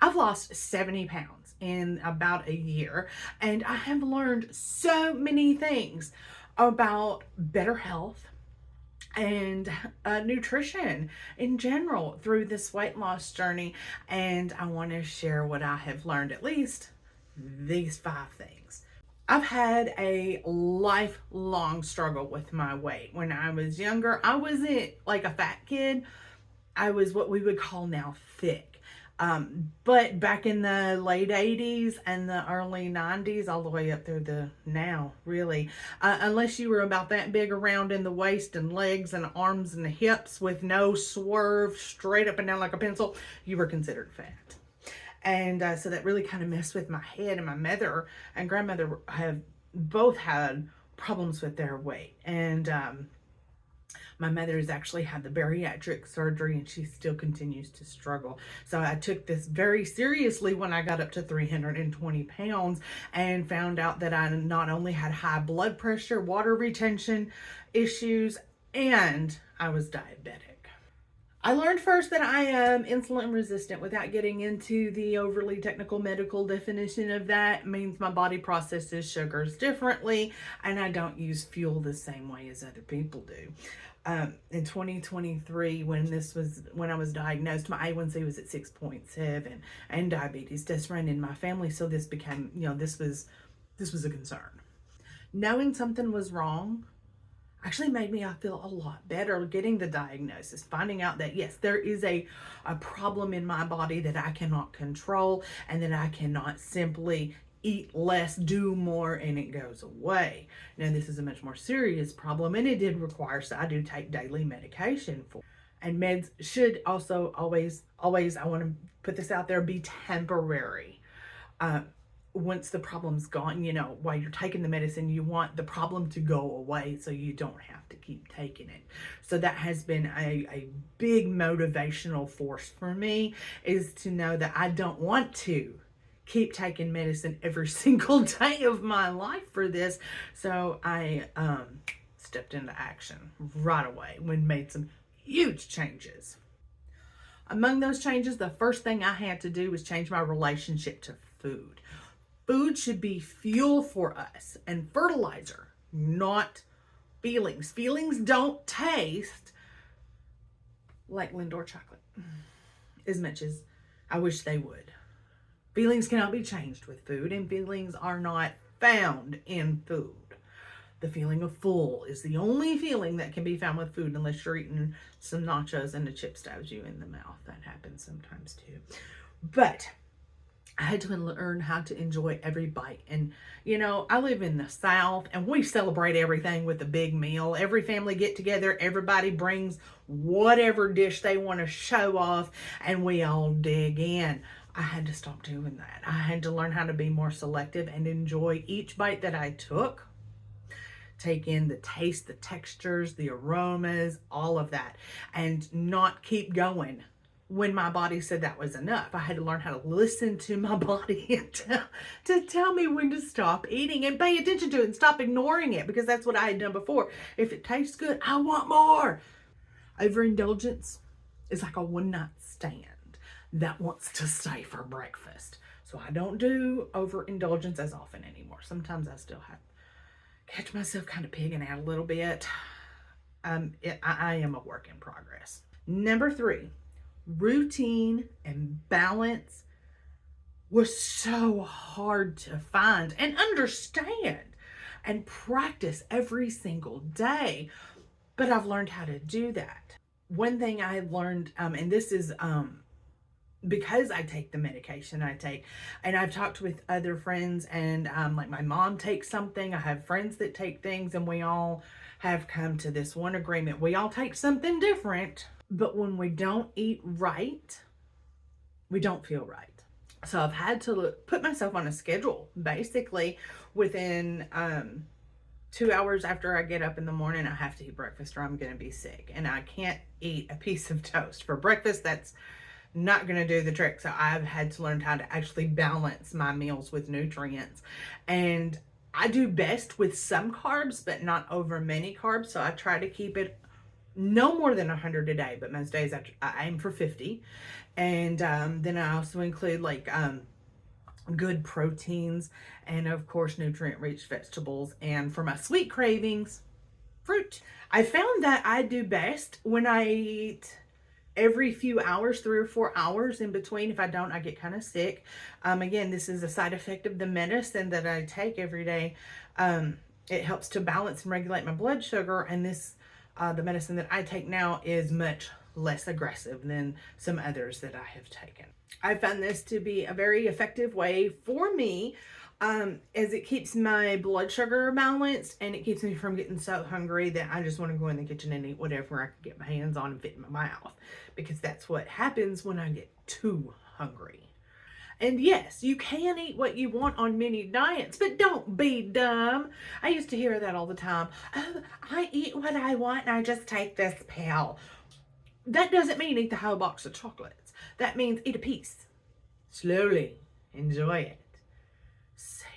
I've lost 70 pounds in about a year, and I have learned so many things about better health and nutrition in general through this weight loss journey. And I want to share what I have learned, at least these 5 things. I've had a lifelong struggle with my weight. When I was younger, I wasn't like a fat kid. I was what we would call now thick. But back in the late 80s and the early 90s, all the way up through the now, really, unless you were about that big around in the waist and legs and arms and hips with no swerve straight up and down like a pencil, you were considered fat. And so that really kind of messed with my head. And my mother and grandmother have both had problems with their weight. And my mother has actually had the bariatric surgery and she still continues to struggle. So I took this very seriously when I got up to 320 pounds and found out that I not only had high blood pressure, water retention issues, and I was diabetic. I learned first that I am insulin resistant. Without getting into the overly technical medical definition of that, it means my body processes sugars differently and I don't use fuel the same way as other people do. In 2023, when I was diagnosed, my A1C was at 6.7, and diabetes does run in my family. So this became, this was a concern. Knowing something was wrong actually made me feel a lot better getting the diagnosis, finding out that yes, there is a problem in my body that I cannot control and that I cannot simply eat less, do more, and it goes away. Now, this is a much more serious problem, and it did require, so I do take daily medication for. And meds should also always, I want to put this out there, be temporary. Once the problem's gone, while you're taking the medicine, you want the problem to go away so you don't have to keep taking it. So that has been a big motivational force for me, is to know that I don't want to keep taking medicine every single day of my life for this. So I stepped into action right away when made some huge changes. Among those changes, the first thing I had to do was change my relationship to food. Food should be fuel for us and fertilizer, not feelings. Feelings don't taste like Lindor chocolate as much as I wish they would. Feelings cannot be changed with food, and feelings are not found in food. The feeling of full is the only feeling that can be found with food, unless you're eating some nachos and the chip stabs you in the mouth. That happens sometimes too. But I had to learn how to enjoy every bite. And, I live in the South and we celebrate everything with a big meal. Every family get together, everybody brings whatever dish they want to show off, and we all dig in. I had to stop doing that. I had to learn how to be more selective and enjoy each bite that I took. Take in the taste, the textures, the aromas, all of that, and not keep going when my body said that was enough. I had to learn how to listen to my body to tell me when to stop eating and pay attention to it and stop ignoring it, because that's what I had done before. If it tastes good, I want more. Overindulgence is like a one-night stand that wants to stay for breakfast. So I don't do overindulgence as often anymore. Sometimes I still catch myself kind of pigging out a little bit. I am a work in progress. Number 3, routine and balance was so hard to find and understand and practice every single day. But I've learned how to do that. One thing I learned, and this is because I take the medication I take, and I've talked with other friends, and like my mom takes something, I have friends that take things, and we all have come to this one agreement. We all take something different, but when we don't eat right, we don't feel right. So I've had to put myself on a schedule. Basically, within 2 hours after I get up in the morning, I have to eat breakfast or I'm going to be sick. And I can't eat a piece of toast for breakfast. That's not going to do the trick. So I've had to learn how to actually balance my meals with nutrients. And I do best with some carbs, but not over many carbs. So I try to keep it no more than 100 a day, but most days I aim for 50. And then I also include like good proteins and, of course, nutrient rich vegetables. And for my sweet cravings, fruit. I found that I do best when I eat every few hours, 3 or 4 hours in between. If I don't, I get kind of sick. Again, this is a side effect of the medicine that I take every day. It helps to balance and regulate my blood sugar, and the medicine that I take now is much less aggressive than some others that I have taken. I found this to be a very effective way for me, as it keeps my blood sugar balanced, and it keeps me from getting so hungry that I just want to go in the kitchen and eat whatever I can get my hands on and fit in my mouth, because that's what happens when I get too hungry. And yes, you can eat what you want on many diets, but don't be dumb. I used to hear that all the time. Oh, I eat what I want and I just take this pill. That doesn't mean eat the whole box of chocolates. That means eat a piece. Slowly. Enjoy it. Savor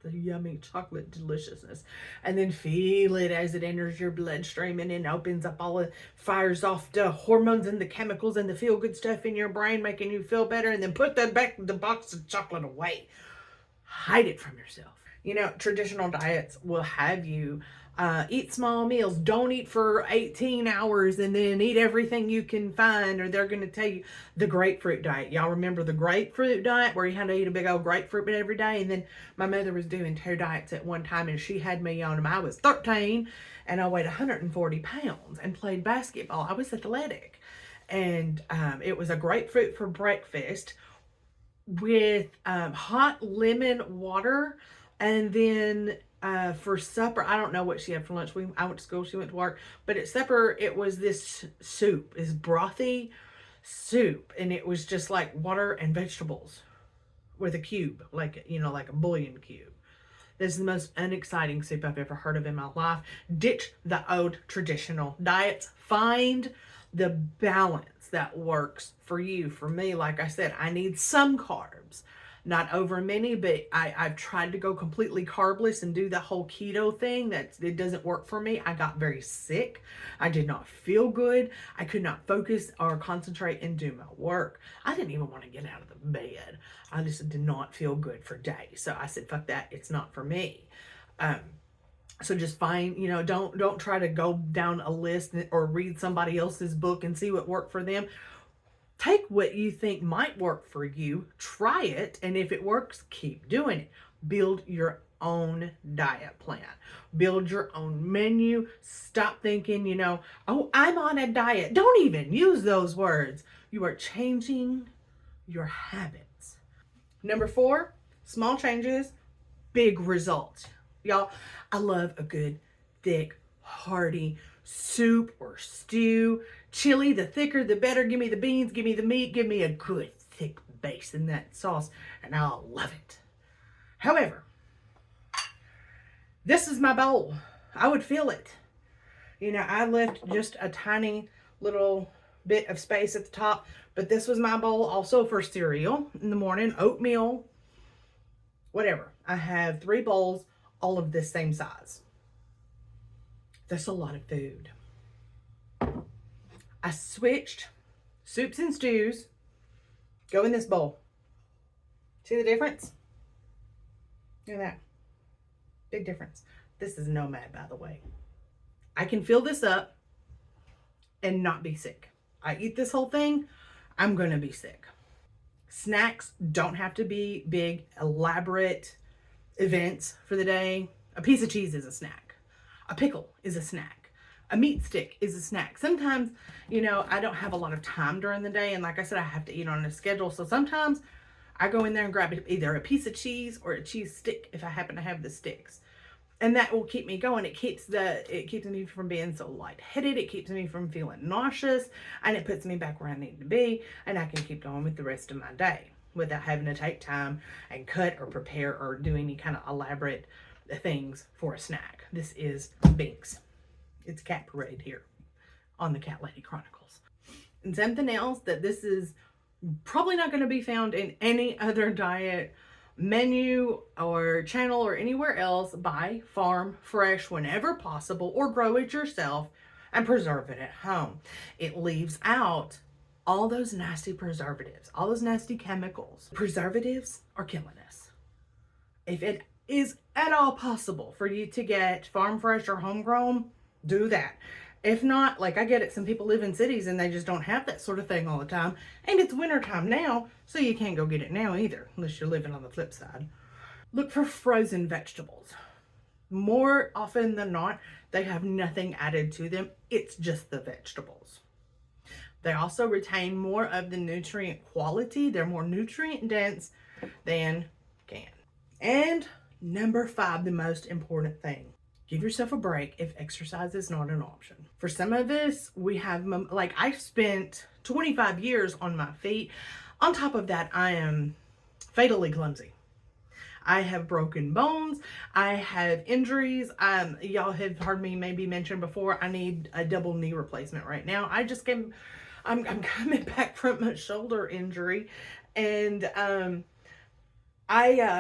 it. The yummy chocolate deliciousness. And then feel it as it enters your bloodstream and then opens up fires off the hormones and the chemicals and the feel good stuff in your brain, making you feel better. And then put that back in the box of chocolate away. Hide it from yourself. Traditional diets will have you eat small meals. Don't eat for 18 hours and then eat everything you can find, or they're going to tell you the grapefruit diet. Y'all remember the grapefruit diet where you had to eat a big old grapefruit every day? And then my mother was doing 2 diets at one time, and she had me on them. I was 13 and I weighed 140 pounds and played basketball. I was athletic. And it was a grapefruit for breakfast with hot lemon water, and then for supper, I don't know what she had for lunch. I went to school, she went to work, but at supper it was this soup, this brothy soup, and it was just like water and vegetables with a cube, like a bouillon cube. This is the most unexciting soup I've ever heard of in my life. Ditch the old traditional diets. Find the balance that works for you. For me, like I said, I need some carbs. Not over many, but I've tried to go completely carbless and do the whole keto thing. It doesn't work for me. I got very sick. I did not feel good. I could not focus or concentrate and do my work. I didn't even want to get out of the bed. I just did not feel good for days. So I said, fuck that. It's not for me. So just find, don't try to go down a list or read somebody else's book and see what worked for them. Take what you think might work for you, try it, and if it works, keep doing it. Build your own diet plan. Build your own menu. Stop thinking, oh, I'm on a diet. Don't even use those words. You are changing your habits. Number 4, small changes, big results. Y'all, I love a good, thick, hearty soup or stew. Chili, the thicker the better. Give me the beans, give me the meat, give me a good thick base in that sauce, and I'll love it. However, this is my bowl. I would fill it. I left just a tiny little bit of space at the top, but this was my bowl also for cereal in the morning, oatmeal, whatever. I have 3 bowls, all of this same size. That's a lot of food. I switched soups and stews, go in this bowl. See the difference? Look at that. Big difference. This is Nomad, by the way. I can fill this up and not be sick. I eat this whole thing, I'm going to be sick. Snacks don't have to be big, elaborate events for the day. A piece of cheese is a snack. A pickle is a snack. A meat stick is a snack. Sometimes, I don't have a lot of time during the day. And like I said, I have to eat on a schedule. So sometimes I go in there and grab either a piece of cheese or a cheese stick if I happen to have the sticks. And that will keep me going. It keeps me from being so lightheaded. It keeps me from feeling nauseous. And it puts me back where I need to be. And I can keep going with the rest of my day without having to take time and cut or prepare or do any kind of elaborate things for a snack. This is Binks. It's Cat Parade here on the Cat Lady Chronicles. And something else that this is probably not going to be found in any other diet menu or channel or anywhere else. Buy farm fresh whenever possible or grow it yourself. and preserve it at home. It leaves out all those nasty preservatives, all those nasty chemicals. Preservatives are killing us. If it is at all possible for you to get farm fresh or homegrown, do that. If not, like I get it, some people live in cities and they just don't have that sort of thing all the time. And it's wintertime now, so you can't go get it now either, unless you're living on the flip side. Look for frozen vegetables. More often than not, they have nothing added to them. It's just the vegetables. They also retain more of the nutrient quality. They're more nutrient dense than canned. And number 5, the most important thing. Give yourself a break if exercise is not an option. For some of us, we have, like I spent 25 years on my feet. On top of that, I am fatally clumsy. I have broken bones. I have injuries. Y'all have heard me maybe mention before, I need a double knee replacement right now. I'm coming back from a shoulder injury, and I've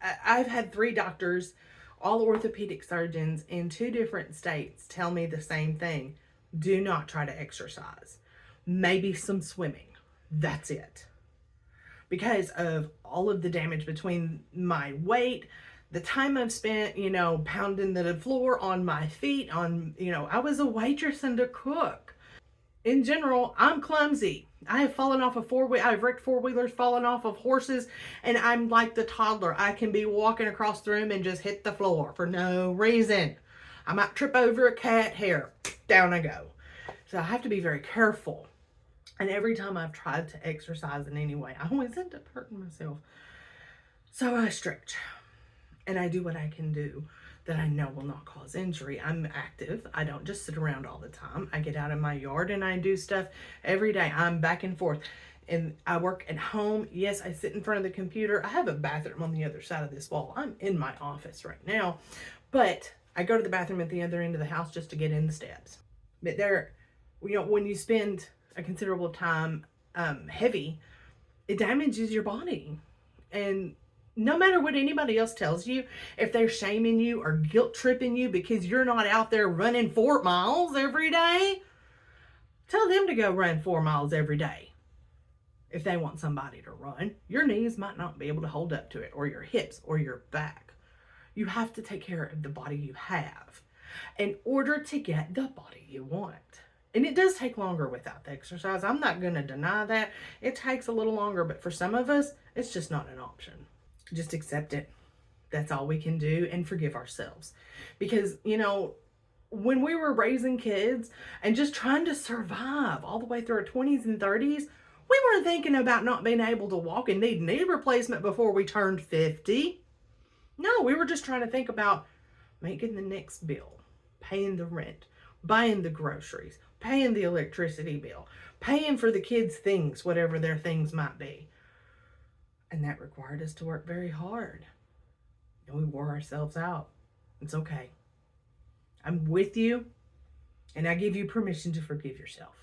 had 3 doctors, all orthopedic surgeons in 2 different states, tell me the same thing. Do not try to exercise. Maybe some swimming. That's it. Because of all of the damage between my weight, the time I've spent, pounding the floor on my feet, I was a waitress and a cook. In general, I'm clumsy. I have fallen off of I've wrecked 4-wheelers, fallen off of horses, and I'm like the toddler. I can be walking across the room and just hit the floor for no reason. I might trip over a cat hair. Down I go. So I have to be very careful. And every time I've tried to exercise in any way, I always end up hurting myself. So I stretch. And I do what I can do that I know will not cause injury. I'm active. I don't just sit around all the time. I get out in my yard and I do stuff every day. I'm back and forth. And I work at home. Yes, I sit in front of the computer. I have a bathroom on the other side of this wall. I'm in my office right now. But I go to the bathroom at the other end of the house just to get in the steps. But when you spend a considerable time heavy, it damages your body. And no matter what anybody else tells you, if they're shaming you or guilt tripping you because you're not out there running 4 miles every day, tell them to go run 4 miles every day. If they want somebody to run, your knees might not be able to hold up to it, or your hips, or your back. You have to take care of the body you have in order to get the body you want. And it does take longer without the exercise. I'm not going to deny that. It takes a little longer, but for some of us, it's just not an option. Just accept it. That's all we can do, and forgive ourselves. Because, when we were raising kids and just trying to survive all the way through our 20s and 30s, we weren't thinking about not being able to walk and need knee replacement before we turned 50. No, we were just trying to think about making the next bill, paying the rent, buying the groceries, paying the electricity bill, paying for the kids' things, whatever their things might be. And that required us to work very hard. And we wore ourselves out. It's okay. I'm with you, and I give you permission to forgive yourself.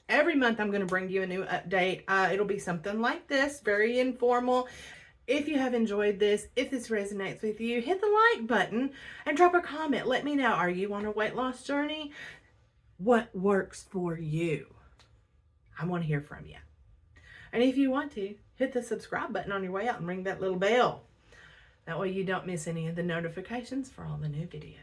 Every month I'm going to bring you a new update. It'll be something like this, very informal. If you have enjoyed this, if this resonates with you, hit the like button and drop a comment. Let me know, are you on a weight loss journey? What works for you? I want to hear from you. And if you want to, hit the subscribe button on your way out and ring that little bell. That way you don't miss any of the notifications for all the new videos.